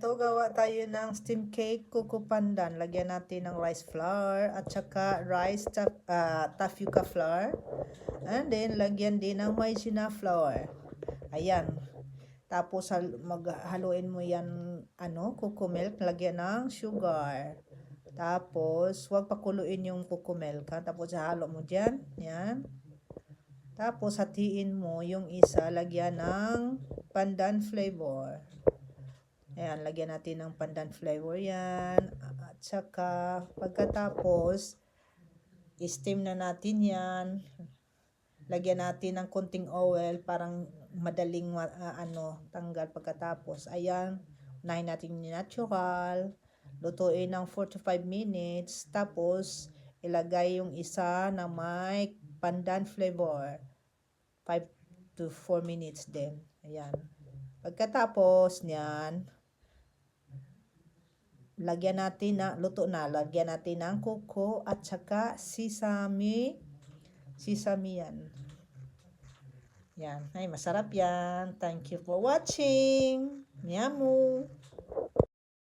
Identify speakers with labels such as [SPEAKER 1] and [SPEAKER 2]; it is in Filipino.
[SPEAKER 1] Ito, gawa tayo ng steam cake kuko pandan. Lagyan natin ng rice flour at saka tapioca flour. And then, lagyan din ng maizena flour. Ayan. Tapos, maghaluin mo yan, cocoa milk. Lagyan ng sugar. Tapos, huwag pakuluin yung cocoa milk, ha? Tapos, halo mo dyan. Yan. Tapos, hatiin mo yung isa. Lagyan ng pandan flavor. Ayan, lagyan natin ng pandan flavor yan. At saka, pagkatapos, steam na natin yan. Lagyan natin ng konting oil, parang madaling tanggal pagkatapos. Ayan, unahin natin yung natural. Lutuin ng 4 to 5 minutes. Tapos, ilagay yung isa na may pandan flavor. 5 to 4 minutes din. Ayan. Pagkatapos niyan, lagyan natin na, luto na, lagyan natin ng coco at saka sesame yan. Yan, ay masarap yan. Thank you for watching. Miyamu.